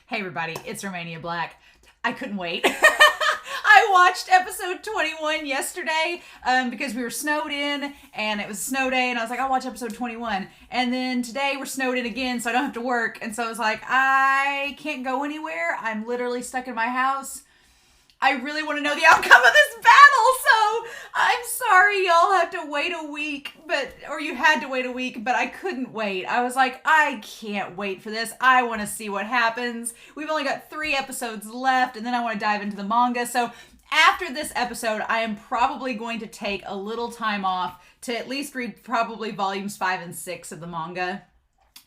Hey everybody, it's Romania Black. I couldn't wait. I watched episode 21 yesterday because we were snowed in and it was a snow day and I was like, I'll watch episode 21. And then today we're snowed in again so I don't have to work. And so I was like, I can't go anywhere. I'm literally stuck in my house. I really want to know the outcome of this battle, so I'm sorry y'all have to wait a week, or you had to wait a week, but I couldn't wait. I was like, I can't wait for this. I want to see what happens. We've only got 3 episodes left, and then I want to dive into the manga. So after this episode, I am probably going to take a little time off to at least read probably volumes 5 and 6 of the manga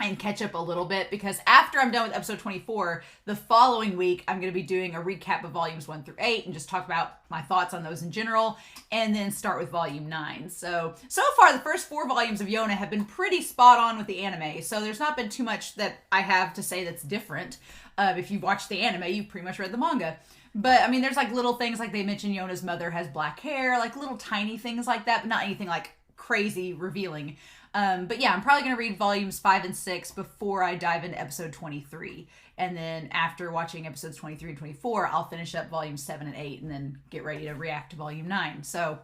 and catch up a little bit, because after I'm done with episode 24, the following week, I'm going to be doing a recap of volumes 1 through 8 and just talk about my thoughts on those in general, and then start with volume 9. So far, the first 4 volumes of Yona have been pretty spot on with the anime, so there's not been too much that I have to say that's different. If you've watched the anime, you've pretty much read the manga. But, I mean, there's like little things, like they mentioned Yona's mother has black hair, like little tiny things like that, but not anything like crazy revealing. But yeah, I'm probably going to read volumes 5 and 6 before I dive into episode 23. And then after watching episodes 23 and 24, I'll finish up volumes 7 and 8 and then get ready to react to volume 9. So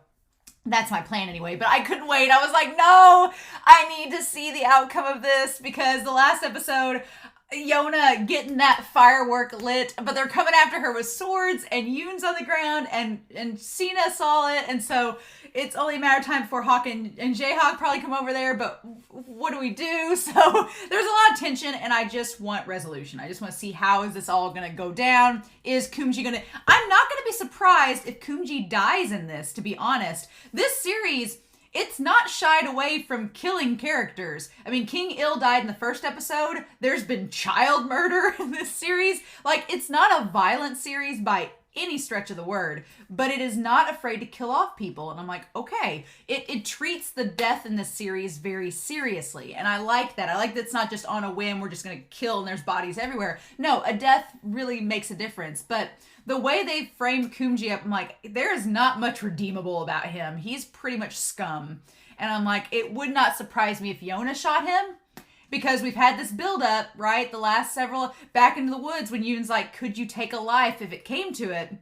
that's my plan anyway, but I couldn't wait. I was like, no, I need to see the outcome of this, because the last episode, Yona getting that firework lit, but they're coming after her with swords, and Yoon's on the ground, and Cena saw it, and so it's only a matter of time before Hawk and Jayhawk probably come over there, but what do we do? So there's a lot of tension, and I just want resolution. I just want to see how is this all going to go down. Is Kumji going to... I'm not going to be surprised if Kumji dies in this, to be honest. This series... it's not shied away from killing characters. I mean, King Il died in the first episode. There's been child murder in this series. Like, it's not a violent series by any stretch of the word, but it is not afraid to kill off people. And I'm like, okay, it treats the death in this series very seriously. And I like that. I like that it's not just on a whim, we're just going to kill and there's bodies everywhere. No, a death really makes a difference. But the way they framed Kumji up, I'm like, there is not much redeemable about him. He's pretty much scum. And I'm like, it would not surprise me if Yona shot him, because we've had this build up, right? The last several, back into the woods, when Yoon's like, could you take a life if it came to it?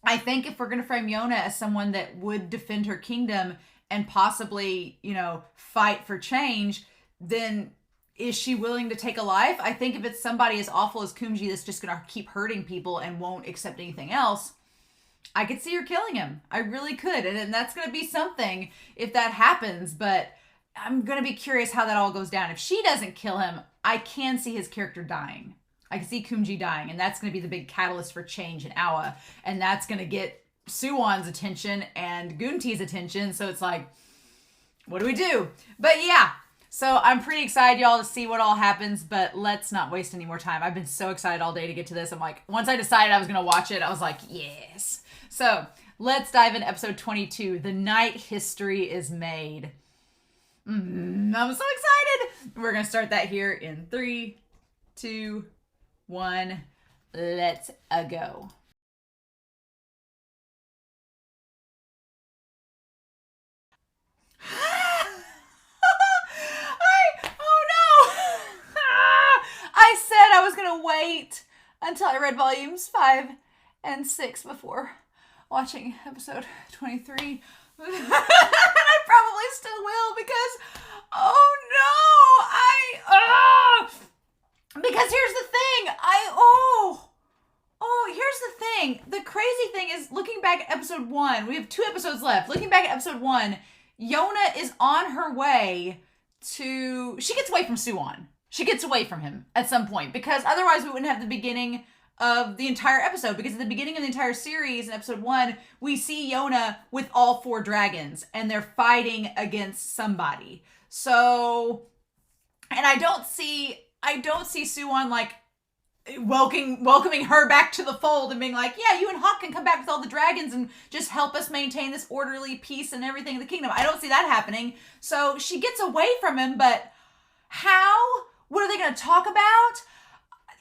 I think if we're going to frame Yona as someone that would defend her kingdom and possibly, fight for change, then is she willing to take a life? I think if it's somebody as awful as Kumji that's just going to keep hurting people and won't accept anything else, I could see her killing him. I really could. And that's going to be something if that happens. But I'm going to be curious how that all goes down. If she doesn't kill him, I can see his character dying. I can see Kumji dying. And that's going to be the big catalyst for change in Awa. And that's going to get Suwon's attention and Gunti's attention. So it's like, what do we do? But yeah. So I'm pretty excited, y'all, to see what all happens, but let's not waste any more time. I've been so excited all day to get to this. I'm like, once I decided I was going to watch it, I was like, yes. So let's dive into episode 22. The night history is made. I'm so excited. We're going to start that here in 3, 2, 1. Let's go. I said I was going to wait until I read volumes 5 and 6 before watching episode 23. And I probably still will, because, oh no, because here's the thing, here's the thing. The crazy thing is, looking back at episode 1, we have 2 episodes left. Looking back at episode 1, Yona is on her way to, she gets away from Suwon. She gets away from him at some point, because otherwise we wouldn't have the beginning of the entire episode, because at the beginning of the entire series in episode 1, we see Yona with all 4 dragons and they're fighting against somebody. So, and I don't see Suwon like welcoming her back to the fold and being like, yeah, you and Hawk can come back with all the dragons and just help us maintain this orderly peace and everything in the kingdom. I don't see that happening. So she gets away from him, but how? What are they going to talk about?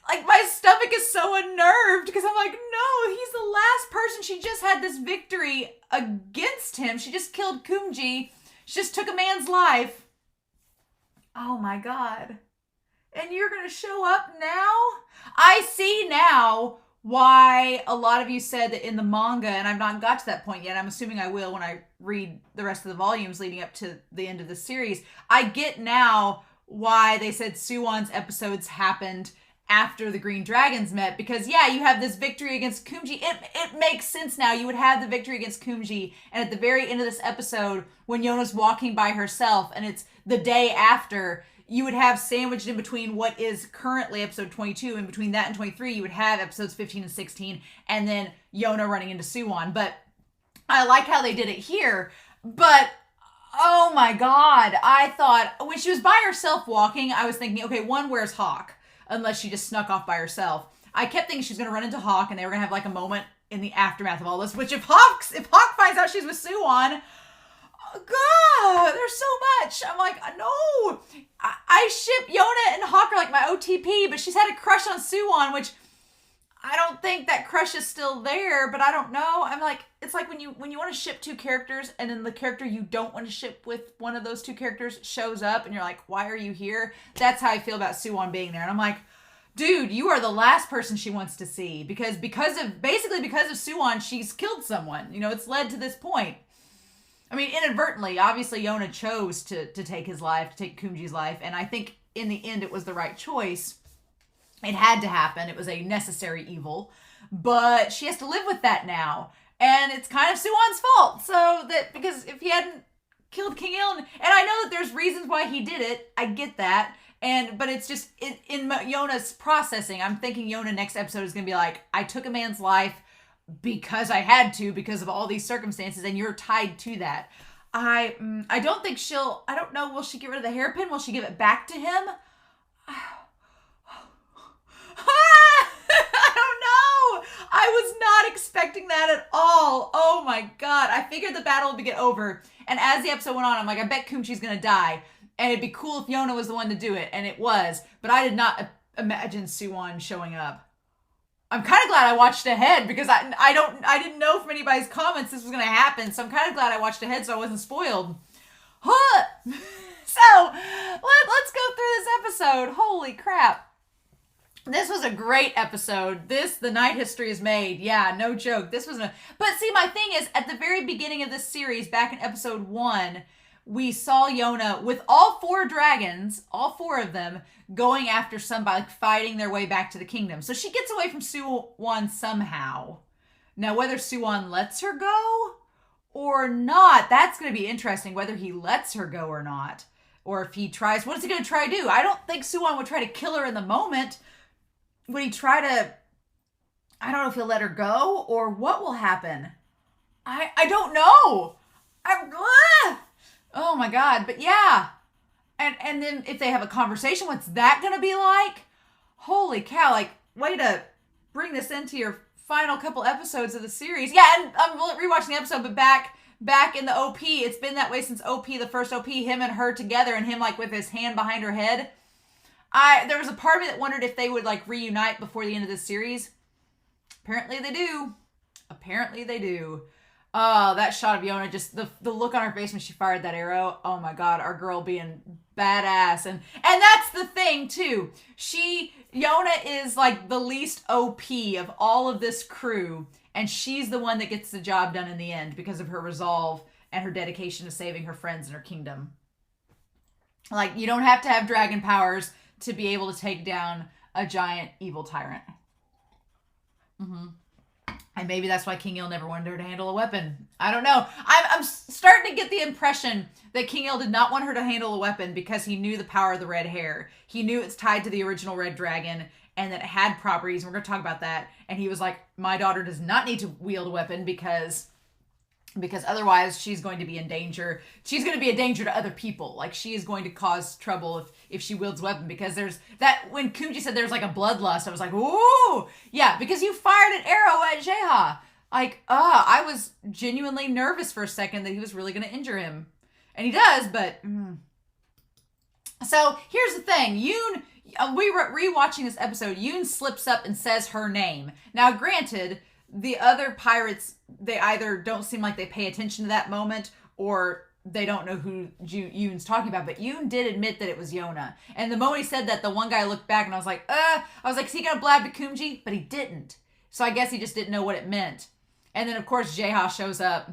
Like, my stomach is so unnerved, because I'm like, no, he's the last person. She just had this victory against him. She just killed Kumji. She just took a man's life. Oh my God. And you're going to show up now? I see now why a lot of you said that in the manga, and I've not got to that point yet, I'm assuming I will when I read the rest of the volumes leading up to the end of the series. I get now why they said Suwon's episodes happened after the Green Dragons met, because yeah, you have this victory against Kumji. It makes sense now. You would have the victory against Kumji, and at the very end of this episode, when Yona's walking by herself, and it's the day after, you would have sandwiched in between what is currently episode 22, and between that and 23, you would have episodes 15 and 16, and then Yona running into Suwon. But I like how they did it here, but oh my god, I thought, when she was by herself walking, I was thinking, okay, one, where's Hawk? Unless she just snuck off by herself. I kept thinking she was going to run into Hawk, and they were going to have like a moment in the aftermath of all this, which if Hawk finds out she's with Suwon, God, there's so much. I'm like, no. I ship Yona and Hawk are like my OTP, but she's had a crush on Suwon, which I don't think that crush is still there, but I don't know. I'm like, it's like when you want to ship two characters, and then the character you don't want to ship with one of those two characters shows up, and you're like, why are you here? That's how I feel about Suwon being there. And I'm like, dude, you are the last person she wants to see, because of Suwon, she's killed someone. You know, it's led to this point. I mean, inadvertently, obviously Yona chose to take his life, to take Kumji's life, and I think in the end it was the right choice. It had to happen. It was a necessary evil, but she has to live with that now, and it's kind of Suwon's fault. So that, because if he hadn't killed King Il, and I know that there's reasons why he did it, I get that, but it's just in Yona's processing. I'm thinking Yona next episode is gonna be like, I took a man's life because I had to, because of all these circumstances, and you're tied to that. I don't think I don't know, will she get rid of the hairpin? Will she give it back to him? I don't know. I was not expecting that at all. Oh my god. I figured the battle would get over, and as the episode went on, I'm like, I bet Kumchi's gonna die, and it'd be cool if Yona was the one to do it, and it was, but I did not imagine Suwon showing up. I'm kind of glad I watched ahead, because I didn't know from anybody's comments this was going to happen. So I'm kind of glad I watched ahead so I wasn't spoiled. Huh. So let's go through this episode. Holy crap. This was a great episode. The night history is made. Yeah, no joke. But see, my thing is, at the very beginning of this series, back in episode 1, we saw Yona with all 4 dragons, all 4 of them, going after somebody, like fighting their way back to the kingdom. So she gets away from Suwon somehow. Now, whether Suwon lets her go or not, that's going to be interesting, whether he lets her go or not. Or if he tries, what is he going to try to do? I don't think Suwon would try to kill her in the moment. Would he try to, I don't know if he'll let her go, or what will happen? I don't know. Oh my god, but yeah. And then if they have a conversation, what's that gonna be like? Holy cow, like, way to bring this into your final couple episodes of the series. Yeah, and I'm rewatching the episode, but back in the OP, it's been that way since OP, the first OP, him and her together, and him like with his hand behind her head. There was a part of me that wondered if they would like reunite before the end of this series. Apparently they do. Apparently they do. Oh, that shot of Yona, just the look on her face when she fired that arrow. Oh my god, our girl being badass. And that's the thing too. Yona is like the least OP of all of this crew, and she's the one that gets the job done in the end because of her resolve and her dedication to saving her friends and her kingdom. Like, you don't have to have dragon powers to be able to take down a giant evil tyrant. And maybe that's why King Il never wanted her to handle a weapon. I don't know. I'm starting to get the impression that King Il did not want her to handle a weapon because he knew the power of the red hair. He knew it's tied to the original red dragon and that it had properties. We're going to talk about that. And he was like, my daughter does not need to wield a weapon because otherwise she's going to be in danger. She's going to be a danger to other people. Like, she is going to cause trouble if she wields a weapon, because there's that, when Kumji said there's like a bloodlust, I was like, ooh, yeah, because you fired an arrow at Jeha. Like, I was genuinely nervous for a second that he was really going to injure him. And he does, but... So, here's the thing. Yoon, we were rewatching this episode, Yoon slips up and says her name. Now, granted, the other pirates, they either don't seem like they pay attention to that moment, or they don't know who Yoon's talking about, but Yoon did admit that it was Yona. And the moment he said that, the one guy looked back and I was like, is he gonna blab to Kumji? But he didn't. So I guess he just didn't know what it meant. And then of course Jaeha shows up,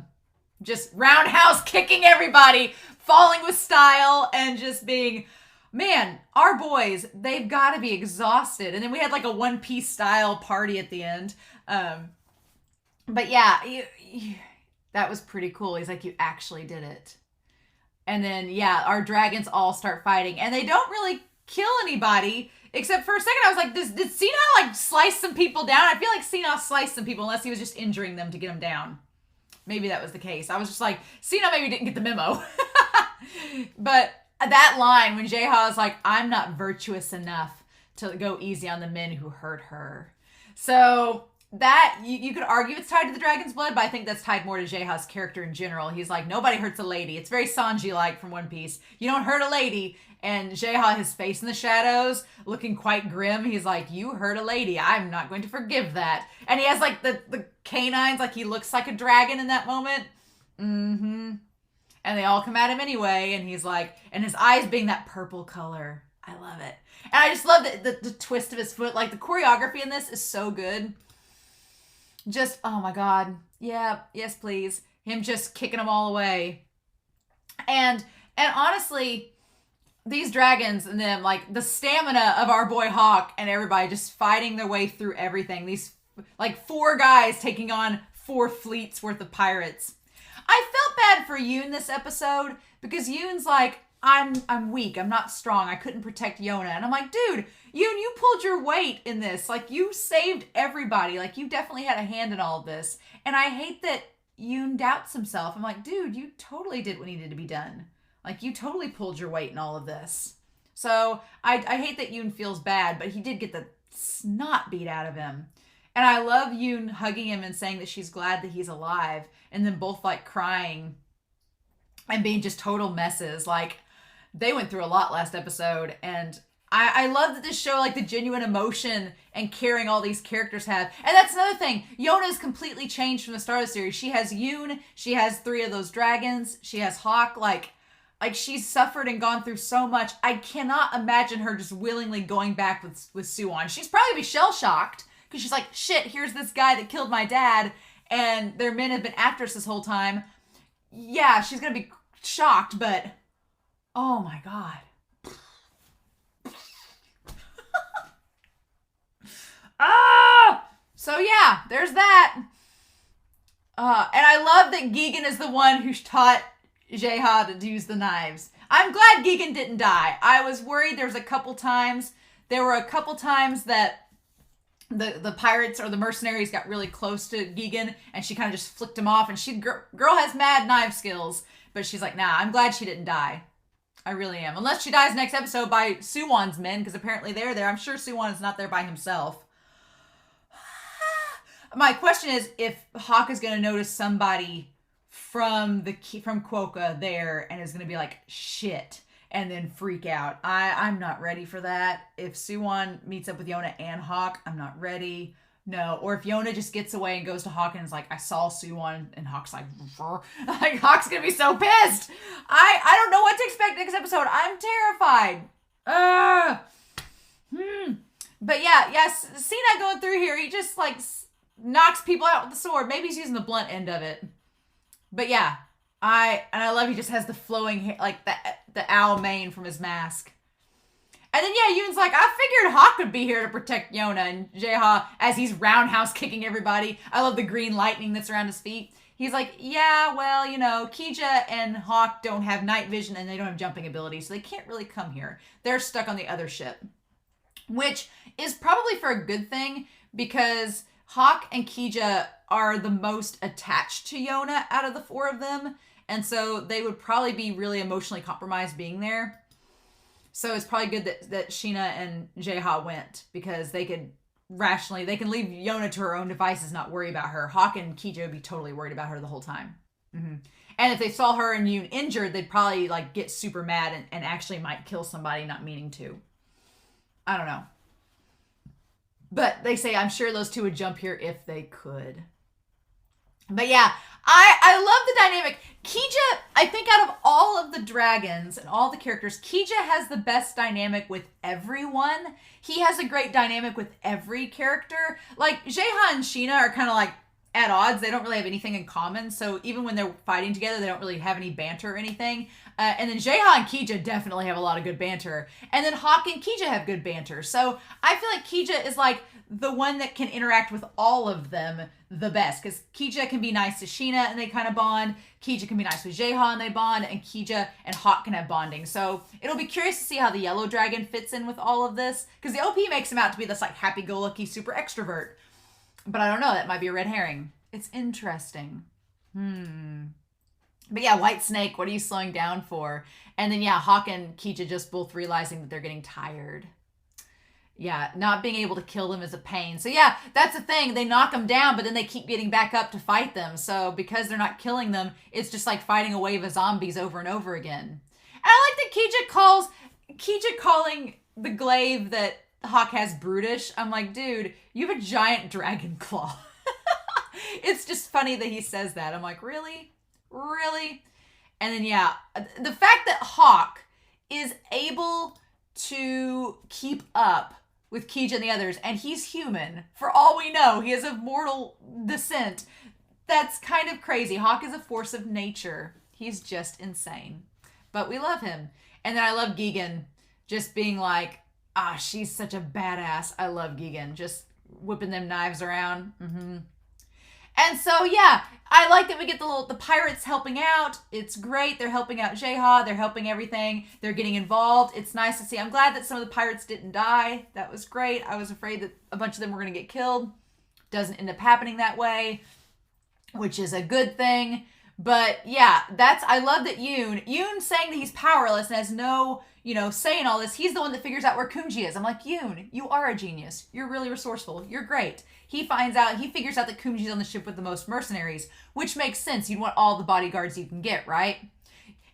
just roundhouse kicking everybody, falling with style, and just being, man, our boys, they've got to be exhausted. And then we had like a One Piece style party at the end. But yeah, that was pretty cool. He's like, you actually did it. And then, yeah, our dragons all start fighting. And they don't really kill anybody. Except for a second, I was like, did Sina like slice some people down? I feel like Sina sliced some people unless he was just injuring them to get them down. Maybe that was the case. I was just like, Sina maybe didn't get the memo. But that line when Jaeha is like, I'm not virtuous enough to go easy on the men who hurt her. So that, you could argue it's tied to the dragon's blood, but I think that's tied more to Jaeha's character in general. He's like, nobody hurts a lady. It's very Sanji-like from One Piece. You don't hurt a lady. And Jaeha, his face in the shadows, looking quite grim. He's like, you hurt a lady. I'm not going to forgive that. And he has like the canines, like he looks like a dragon in that moment. Mm-hmm. And they all come at him anyway. And he's like, and his eyes being that purple color. I love it. And I just love the twist of his foot. Like the choreography in this is so good. Just, oh my God. Yeah, yes, please. Him just kicking them all away. And honestly, these dragons and them, like the stamina of our boy Hawk and everybody just fighting their way through everything. These like 4 guys taking on 4 fleets worth of pirates. I felt bad for Yoon this episode because Yoon's like, I'm weak. I'm not strong. I couldn't protect Yona. And I'm like, dude, Yoon, you pulled your weight in this. Like you saved everybody. Like you definitely had a hand in all of this. And I hate that Yoon doubts himself. I'm like, dude, you totally did what needed to be done. Like, you totally pulled your weight in all of this. So, I hate that Yoon feels bad, but he did get the snot beat out of him. And I love Yoon hugging him and saying that she's glad that he's alive. And then both, like, crying and being just total messes. Like, they went through a lot last episode. And I love that this show, like, the genuine emotion and caring all these characters have. And that's another thing. Yona's completely changed from the start of the series. She has Yoon. She has 3 of those dragons. She has Hawk. Like she's suffered and gone through so much. I cannot imagine her just willingly going back with Suwon. She's probably be shell-shocked because she's like, shit, here's this guy that killed my dad and their men have been after us this whole time. Yeah, she's going to be shocked, but oh my God. So yeah, there's that. And I love that Gigan is the one who taught Jaeha to use the knives. I'm glad Gigan didn't die. I was worried there were a couple times that the pirates or the mercenaries got really close to Gigan and she kind of just flicked him off and girl has mad knife skills, but she's like, nah, I'm glad she didn't die. I really am. Unless she dies next episode by Suwon's men, because apparently they're there. I'm sure Suwon is not there by himself. My question is if Hawk is going to notice somebody from Quokka there and is going to be like, shit, and then freak out. I'm not ready for that. If Suwon meets up with Yona and Hawk, I'm not ready. No. Or if Yona just gets away and goes to Hawk and is like, I saw Suwon, and Hawk's like, Hawk's going to be so pissed. I don't know what to expect next episode. I'm terrified. But yes, Cena going through here, he just like knocks people out with the sword. Maybe he's using the blunt end of it. But yeah, I love he just has the flowing hair, like the owl mane from his mask. And then yeah, Yoon's like, I figured Hawk would be here to protect Yona, and Jaeha, as he's roundhouse kicking everybody. I love the green lightning that's around his feet. He's like, yeah, well, Kija and Hawk don't have night vision and they don't have jumping abilities, so they can't really come here. They're stuck on the other ship. Which is probably for a good thing, because Hawk and Kija are the most attached to Yona out of the 4 of them. And so they would probably be really emotionally compromised being there. So it's probably good that Sheena and Jaeha went, because they can leave Yona to her own devices, not worry about her. Hawk and Kija would be totally worried about her the whole time. Mm-hmm. And if they saw her and Yoon injured, they'd probably like get super mad and actually might kill somebody not meaning to. I don't know. But they say, I'm sure those 2 would jump here if they could. But yeah, I love the dynamic. Kija, I think out of all of the dragons and all the characters, Kija has the best dynamic with everyone. He has a great dynamic with every character. Like, Jeha and Sheena are kind of like at odds. They don't really have anything in common. So even when they're fighting together, they don't really have any banter or anything. And then Jeha and Kija definitely have a lot of good banter. And then Hawk and Kija have good banter. So I feel like Kija is like the one that can interact with all of them the best. Because Kija can be nice to Sheena and they kind of bond. Kija can be nice with Jeha and they bond. And Kija and Hawk can have bonding. So it'll be curious to see how the yellow dragon fits in with all of this. Because the OP makes him out to be this like happy-go-lucky super extrovert. But I don't know. That might be a red herring. It's interesting. But yeah, White Snake, what are you slowing down for? And then yeah, Hawk and Kija just both realizing that they're getting tired. Yeah, not being able to kill them is a pain. So yeah, that's the thing. They knock them down, but then they keep getting back up to fight them. So because they're not killing them, it's just like fighting a wave of zombies over and over again. And I like that Kija calling the glaive that Hawk has brutish. I'm like, dude, you have a giant dragon claw. It's just funny that he says that. I'm like, really? Really? And then yeah, the fact that Hawk is able to keep up with Kija and the others, and he's human. For all we know, he is of mortal descent. That's kind of crazy. Hawk is a force of nature. He's just insane. But we love him. And then I love Gigan just being like, she's such a badass. I love Gigan. Just whipping them knives around. And so, yeah, I like that we get the pirates helping out. It's great. They're helping out Jeha. They're helping everything. They're getting involved. It's nice to see. I'm glad that some of the pirates didn't die. That was great. I was afraid that a bunch of them were going to get killed. Doesn't end up happening that way, which is a good thing. But yeah, I love that Yoon saying that he's powerless and has no, say in all this. He's the one that figures out where Kumji is. I'm like, Yoon, you are a genius. You're really resourceful. You're great. He figures out that Kumji's on the ship with the most mercenaries, which makes sense. You'd want all the bodyguards you can get, right?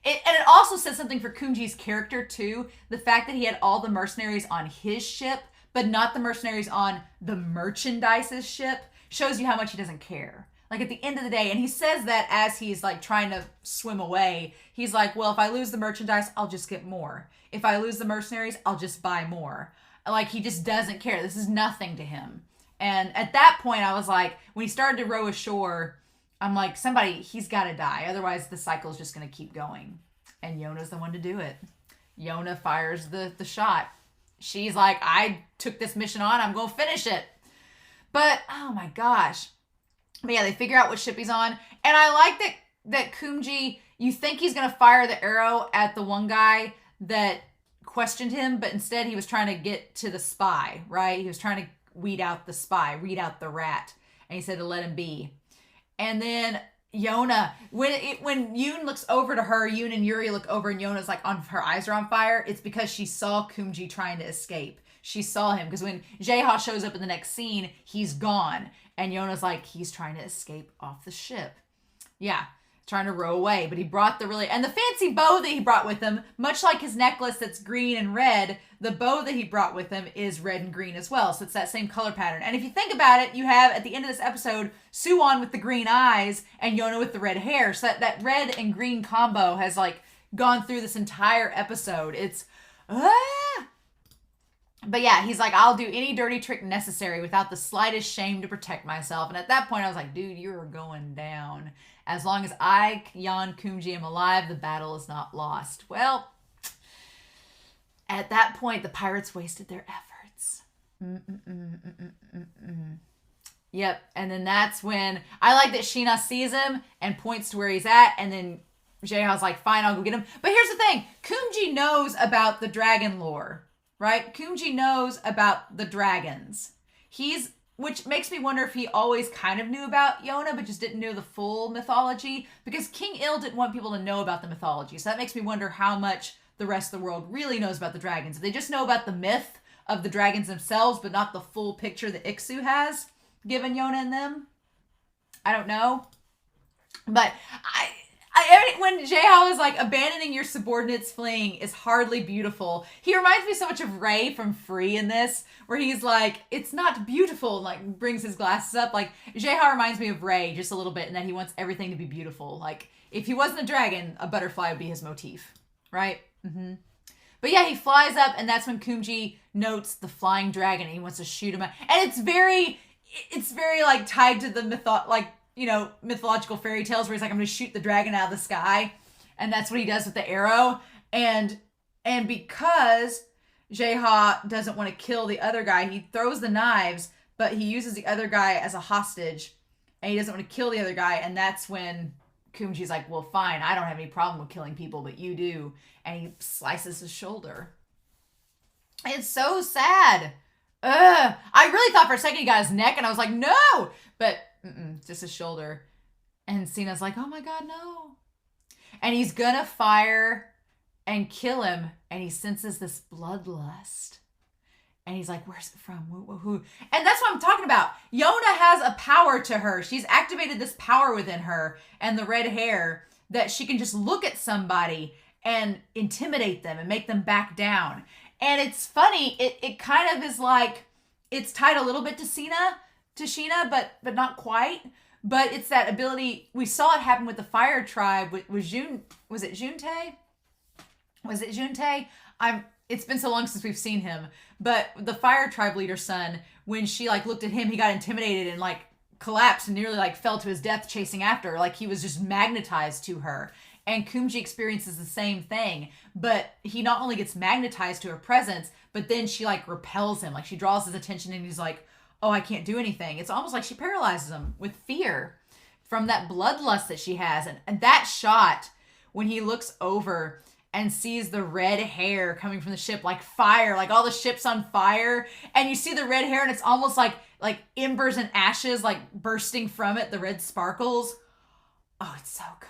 And it also says something for Kumji's character, too. The fact that he had all the mercenaries on his ship, but not the mercenaries on the merchandise's ship, shows you how much he doesn't care. Like, at the end of the day, and he says that as he's, like, trying to swim away, he's like, well, if I lose the merchandise, I'll just get more. If I lose the mercenaries, I'll just buy more. Like, he just doesn't care. This is nothing to him. And at that point, I was like, when he started to row ashore, I'm like, he's got to die. Otherwise, the cycle's just going to keep going. And Yona's the one to do it. Yona fires the shot. She's like, I took this mission on. I'm going to finish it. But, oh my gosh. But yeah, they figure out what ship he's on. And I like that Kumji, you think he's going to fire the arrow at the one guy that questioned him, but instead he was trying to get to the spy, right? He was trying to weed out the spy, weed out the rat. And he said to let him be. And then Yona, when Yoon looks over to her, Yoon and Yuri look over and Yona's like, her eyes are on fire. It's because she saw Kumji trying to escape. She saw him because when Jeha shows up in the next scene, he's gone. And Yona's like, he's trying to escape off the ship. Yeah, trying to row away. But he brought and the fancy bow that he brought with him, much like his necklace that's green and red, the bow that he brought with him is red and green as well. So it's that same color pattern. And if you think about it, you have, at the end of this episode, Suwon with the green eyes and Yona with the red hair. So that red and green combo has, like, gone through this entire episode. It's, But yeah, he's like, I'll do any dirty trick necessary without the slightest shame to protect myself. And at that point, I was like, dude, you're going down. As long as I, Yan Kumji, am alive, the battle is not lost. Well, at that point, the pirates wasted their efforts. Yep, and then that's when, I like that Sheena sees him and points to where he's at, and then Jeha's like, fine, I'll go get him. But here's the thing, Kumji knows about the dragon lore. Right? Kumji knows about the dragons. Which makes me wonder if he always kind of knew about Yona, but just didn't know the full mythology. Because King Il didn't want people to know about the mythology. So that makes me wonder how much the rest of the world really knows about the dragons. If they just know about the myth of the dragons themselves, but not the full picture that Iksu has given Yona and them. I don't know. But When J-Hao is like, abandoning your subordinates fleeing is hardly beautiful. He reminds me so much of Ray from Free in this, where he's like, it's not beautiful, and like brings his glasses up. Like, J-Hao reminds me of Ray just a little bit, in that he wants everything to be beautiful. Like, if he wasn't a dragon, a butterfly would be his motif, right? Mm-hmm. But yeah, he flies up, and that's when Kumji notes the flying dragon, and he wants to shoot him. And it's very like tied to the mythological fairy tales, where he's like, I'm going to shoot the dragon out of the sky. And that's what he does with the arrow. And because J-Ha doesn't want to kill the other guy, he throws the knives, but he uses the other guy as a hostage, and he doesn't want to kill the other guy. And that's when Kumji's like, well, fine, I don't have any problem with killing people, but you do. And he slices his shoulder. It's so sad. Ugh. I really thought for a second he got his neck, and I was like, no! But just his shoulder. And Cena's like, oh my god, no. And he's gonna fire and kill him, and he senses this bloodlust. And he's like, where's it from? Who? And that's what I'm talking about. Yona has a power to her. She's activated this power within her and the red hair, that she can just look at somebody and intimidate them and make them back down. And it's funny, it kind of is like, it's tied a little bit to Sheena, but not quite. But it's that ability, we saw it happen with the Fire Tribe. Was it Juntae? It's been so long since we've seen him. But the Fire Tribe leader's son, when she like looked at him, he got intimidated and like collapsed and nearly like fell to his death chasing after her. Like, he was just magnetized to her. And Kumji experiences the same thing, but he not only gets magnetized to her presence, but then she like repels him. Like, she draws his attention, and he's like, oh, I can't do anything. It's almost like she paralyzes him with fear from that bloodlust that she has. And that shot, when he looks over and sees the red hair coming from the ship, like fire, like all the ship's on fire, and you see the red hair, and it's almost like embers and ashes like bursting from it, the red sparkles. Oh, it's so good.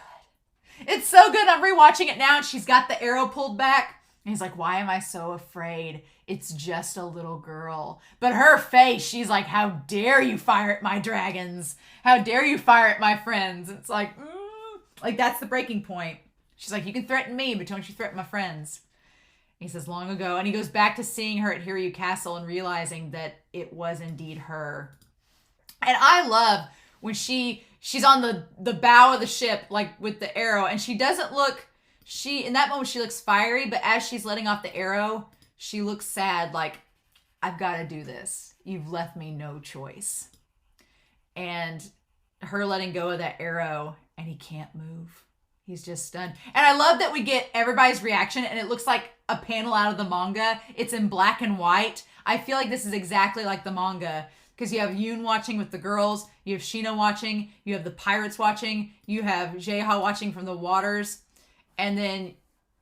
It's so good. I'm rewatching it now, and she's got the arrow pulled back. And he's like, why am I so afraid? It's just a little girl. But her face, she's like, how dare you fire at my dragons? How dare you fire at my friends? It's like, like, that's the breaking point. She's like, you can threaten me, but don't you threaten my friends. And he says, long ago. And he goes back to seeing her at Hiryu Castle and realizing that it was indeed her. And I love when she's on the bow of the ship, like with the arrow, and she doesn't look, in that moment she looks fiery, but as she's letting off the arrow, she looks sad, like, I've got to do this. You've left me no choice. And her letting go of that arrow, and he can't move. He's just stunned. And I love that we get everybody's reaction, and it looks like a panel out of the manga. It's in black and white. I feel like this is exactly like the manga, because you have Yoon watching with the girls, you have Sheena watching, you have the pirates watching, you have J-Ha watching from the waters, and then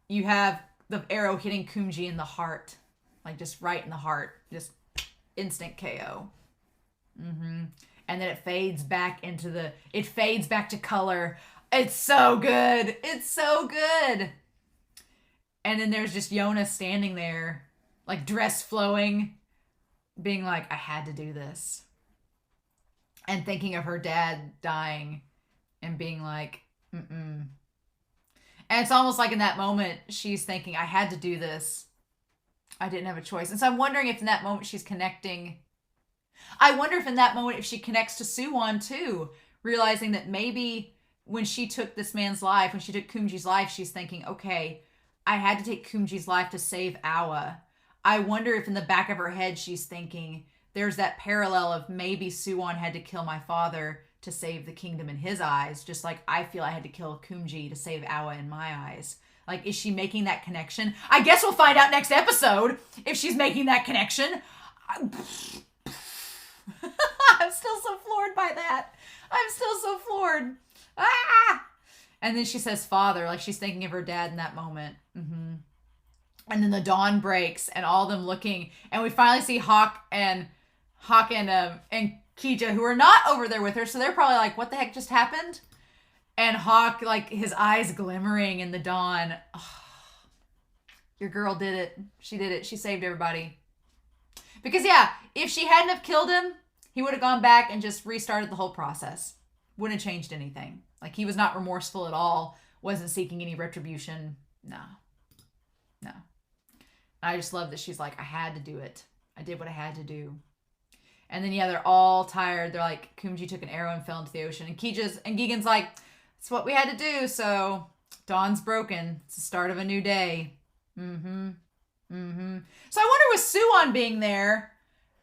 you have the arrow hitting Kumji in the heart. Like, just right in the heart. Just instant KO. And then it fades back to color. It's so good. It's so good. And then there's just Yona standing there, like dress flowing, being like, I had to do this. And thinking of her dad dying and being like, And it's almost like in that moment, she's thinking, I had to do this. I didn't have a choice. And so I'm wondering if in that moment she's connecting. I wonder if in that moment, if she connects to Suwon too, realizing that maybe when she took this man's life, when she took Kumji's life, she's thinking, okay, I had to take Kumji's life to save Awa. I wonder if in the back of her head, she's thinking there's that parallel of maybe Suwon had to kill my father to save the kingdom in his eyes, just like I feel I had to kill Kumji to save Awa in my eyes. Like, is she making that connection? I guess we'll find out next episode if she's making that connection. I'm still so floored by that. I'm still so floored. And then she says father, like she's thinking of her dad in that moment. And then the dawn breaks and all of them looking, and we finally see Hawk and Kija, who are not over there with her, so they're probably like, what the heck just happened? And Hawk, like, his eyes glimmering in the dawn. Oh, your girl did it. She did it. She saved everybody. Because, yeah, if she hadn't have killed him, he would have gone back and just restarted the whole process. Wouldn't have changed anything. Like, he was not remorseful at all wasn't seeking any retribution. No. I just love that she's like, I had to do it. I did what I had to do. And then, yeah, they're all tired. They're like, Kumji took an arrow and fell into the ocean. And Gigan's like, it's what we had to do. So dawn's broken. It's the start of a new day. So I wonder with Suwon being there,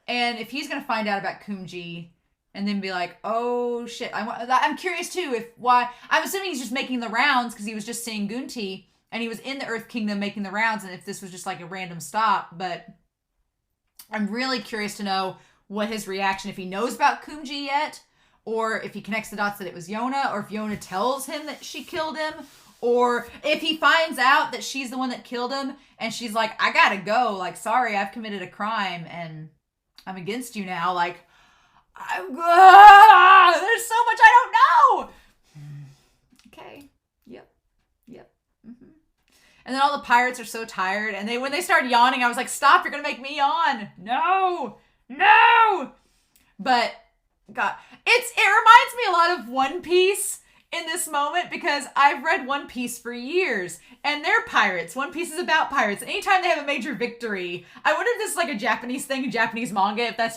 and if he's going to find out about Kumji and then be like, oh shit. I'm curious too why. I'm assuming he's just making the rounds because he was just seeing Gunti and he was in the Earth Kingdom making the rounds, and if this was just like a random stop. But I'm really curious to know what his reaction, if he knows about Kumji yet, or if he connects the dots that it was Yona, or if Yona tells him that she killed him, or if he finds out that she's the one that killed him and she's like, I gotta go, like, sorry, I've committed a crime and I'm against you now, like, there's so much I don't know. Okay. Yep. And then all the pirates are so tired, and when they started yawning, I was like, stop, you're gonna make me yawn. No. But God, it reminds me a lot of One Piece in this moment, because I've read One Piece for years, and they're pirates. One Piece is about pirates. Anytime they have a major victory, I wonder if this is like a Japanese thing, a Japanese manga, if that's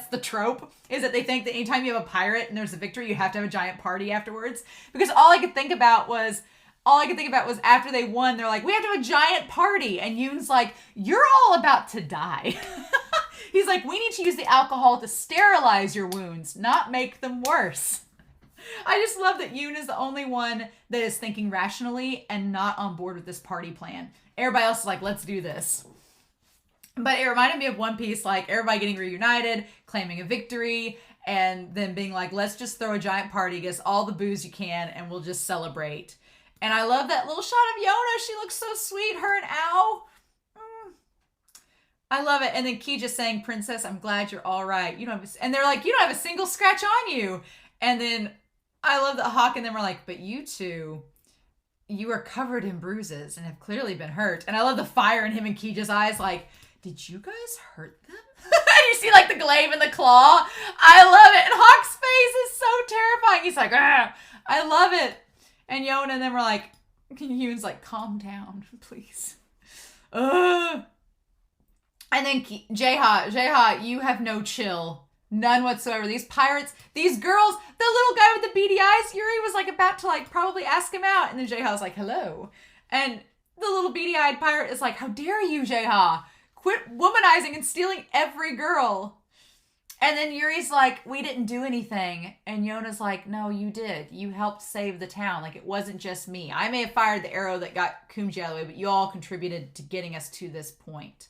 the trope, is that they think that anytime you have a pirate and there's a victory, you have to have a giant party afterwards. Because all I could think about was after they won, they're like, we have to have a giant party. And Yoon's like, you're all about to die. He's like, we need to use the alcohol to sterilize your wounds, not make them worse. I just love that Yoon is the only one that is thinking rationally and not on board with this party plan. Everybody else is like, let's do this. But it reminded me of One Piece, like everybody getting reunited, claiming a victory, and then being like, let's just throw a giant party, get us all the booze you can, and we'll just celebrate. And I love that little shot of Yona. She looks so sweet, her and Ao. I love it. And then Key just saying, Princess, I'm glad you're all right. And they're like, you don't have a single scratch on you. And then I love that Hawk and them are like, but you two, you are covered in bruises and have clearly been hurt. And I love the fire in him and Kija's eyes, like, did you guys hurt them? You see like the glaive and the claw. I love it. And Hawk's face is so terrifying. He's like, ah, I love it. And Yona and them were like, Yoon's like, calm down, please. And then Jaeha, you have no chill. None whatsoever. These pirates, these girls, the little guy with the beady eyes, Yuri was like about to like probably ask him out. And then Jaeha's like, hello. And the little beady-eyed pirate is like, how dare you, Jaeha? Quit womanizing and stealing every girl. And then Yuri's like, we didn't do anything. And Yona's like, no, you did. You helped save the town. Like, it wasn't just me. I may have fired the arrow that got Kumji out of the way, but you all contributed to getting us to this point.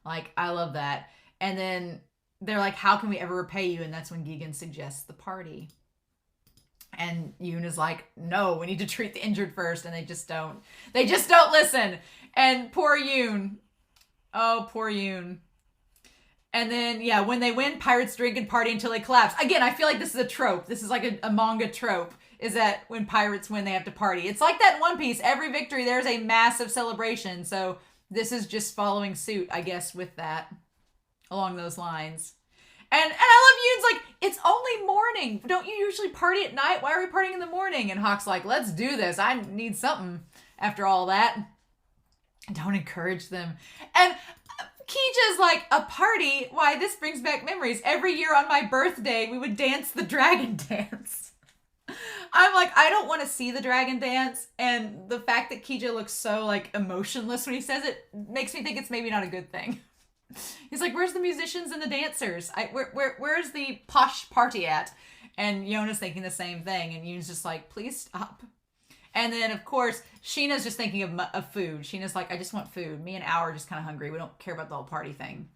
Like, I love that. And then they're like, how can we ever repay you? And that's when Gigan suggests the party. And Yoon is like, no, we need to treat the injured first. And they just don't listen. And poor Yoon. Oh, poor Yoon. And then, yeah, when they win, pirates drink and party until they collapse. Again, I feel like this is a trope. This is like a manga trope, is that when pirates win, they have to party. It's like that in One Piece. Every victory, there's a massive celebration. So this is just following suit, I guess, with that, along those lines. And I love Yoon's like, it's only morning. Don't you usually party at night? Why are we partying in the morning? And Hawk's like, let's do this. I need something after all that. Don't encourage them. And Kija's like, a party? Why, this brings back memories. Every year on my birthday, we would dance the dragon dance. I'm like, I don't want to see the dragon dance. And the fact that Kija looks so like emotionless when he says it makes me think it's maybe not a good thing. He's like, where's the musicians and the dancers? Where's the posh party at? And Yona's thinking the same thing. And Yoon's just like, please stop. And then, of course, Sheena's just thinking of food. Sheena's like, I just want food. Me and Ao are just kind of hungry. We don't care about the whole party thing.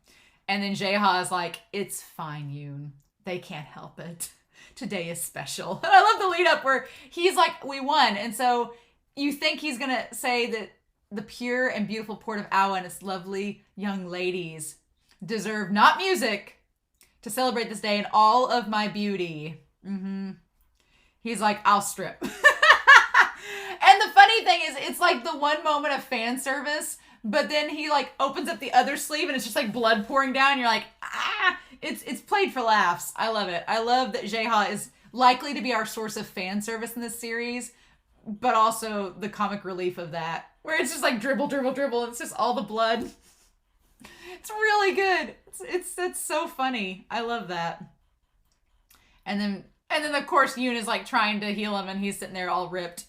And then Jaeha is like, it's fine, Yoon. They can't help it. Today is special. And I love the lead up where he's like, we won. And so you think he's going to say that the pure and beautiful port of Awa and its lovely young ladies deserve not music to celebrate this day and all of my beauty. He's like, I'll strip. And the funny thing is, it's like the one moment of fan service, but then he like opens up the other sleeve and it's just like blood pouring down. And you're like, ah, it's played for laughs. I love it. I love that Jaeha is likely to be our source of fan service in this series but also the comic relief of that, where it's just like dribble, dribble, dribble, and it's just all the blood. It's really good. It's so funny. I love that. And then of course Yoon is like trying to heal him, and he's sitting there all ripped.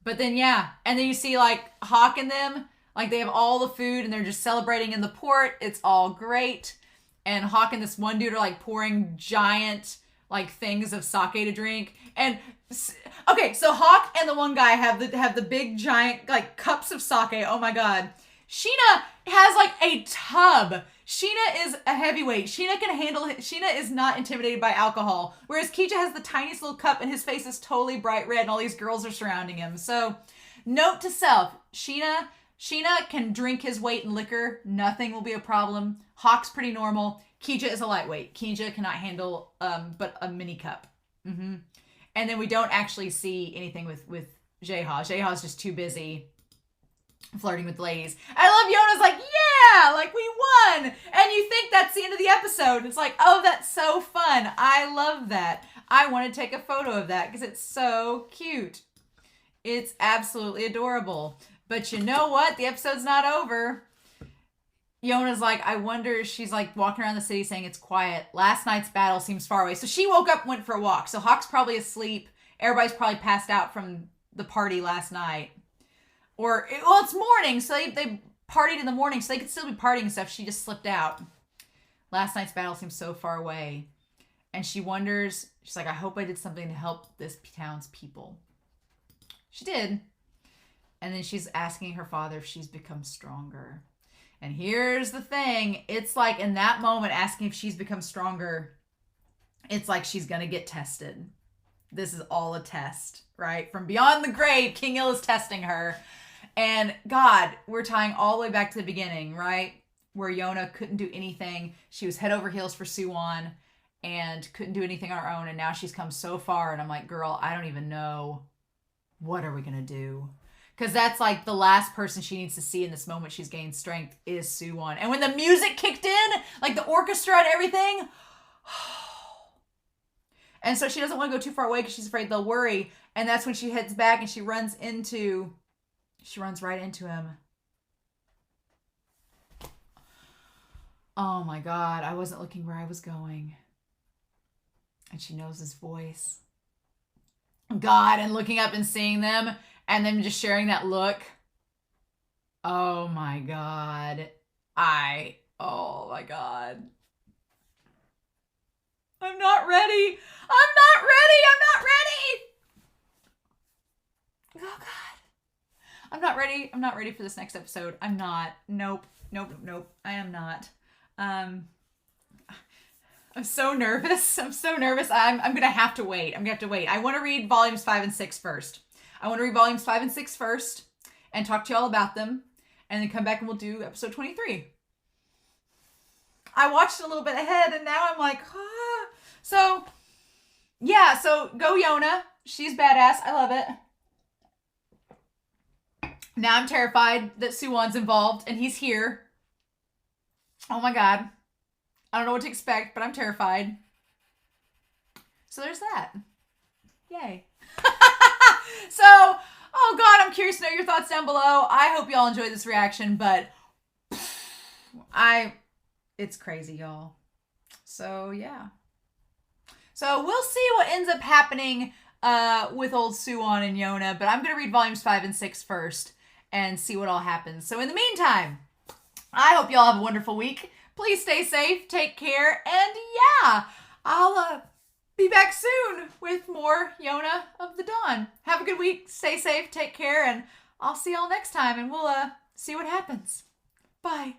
But then yeah, and then you see like Hawk and them, like they have all the food and they're just celebrating in the port. It's all great. And Hawk and this one dude are like pouring giant like things of sake to drink. And okay, so Hawk and the one guy have the big giant like cups of sake. Oh my god. Sheena has like a tub. Sheena is a heavyweight. Sheena can handle it. Sheena is not intimidated by alcohol. Whereas Keecha has the tiniest little cup and his face is totally bright red and all these girls are surrounding him. So, note to self, Sheena can drink his weight in liquor. Nothing will be a problem. Hawk's pretty normal. Keecha is a lightweight. Keecha cannot handle but a mini cup. Mm-hmm. And then we don't actually see anything with Jaeha. Jaeha's just too busy flirting with the ladies. I love Yona's like, yeah, like we won. And you think that's the end of the episode. It's like, oh, that's so fun. I love that. I want to take a photo of that because it's so cute. It's absolutely adorable. But you know what? The episode's not over. Yona's like, I wonder, she's like walking around the city saying it's quiet. Last night's battle seems far away. So she woke up and went for a walk. So Hawk's probably asleep. Everybody's probably passed out from the party last night. Or, well, it's morning, so they partied in the morning, so they could still be partying and stuff. She just slipped out. Last night's battle seems so far away. And she wonders, she's like, I hope I did something to help this town's people. She did. And then she's asking her father if she's become stronger. And here's the thing. It's like in that moment, asking if she's become stronger, it's like she's going to get tested. This is all a test, right? From beyond the grave, King Il is testing her. And God, we're tying all the way back to the beginning, right? Where Yona couldn't do anything. She was head over heels for Suwon and couldn't do anything on her own. And now she's come so far. And I'm like, girl, I don't even know. What are we going to do? Because that's like the last person she needs to see in this moment she's gained strength is Suwon. And when the music kicked in, like the orchestra and everything. And so she doesn't want to go too far away because she's afraid they'll worry. And that's when she heads back and she runs right into him. Oh my God, I wasn't looking where I was going. And she knows his voice. God, and looking up and seeing them and then just sharing that look. Oh my God. Oh my God. I'm not ready. Oh God. I'm not ready. I'm not ready for this next episode. I'm not. Nope. I am not. I'm so nervous. I'm going to have to wait. I want to read volumes 5 and 6 first. And talk to y'all about them. And then come back and we'll do episode 23. I watched a little bit ahead and now I'm like, ah. So, yeah. So go Yona. She's badass. I love it. Now I'm terrified that Suwon's involved and he's here. Oh my God. I don't know what to expect, but I'm terrified. So there's that. Yay. So, oh God, I'm curious to know your thoughts down below. I hope y'all enjoyed this reaction, but it's crazy, y'all. So yeah. So we'll see what ends up happening with old Suwon and Yona, but I'm going to read volumes 5 and 6 first and see what all happens. So in the meantime, I hope y'all have a wonderful week. Please stay safe, take care, and yeah, I'll be back soon with more Yona of the Dawn. Have a good week, stay safe, take care, and I'll see y'all next time, and we'll see what happens. Bye.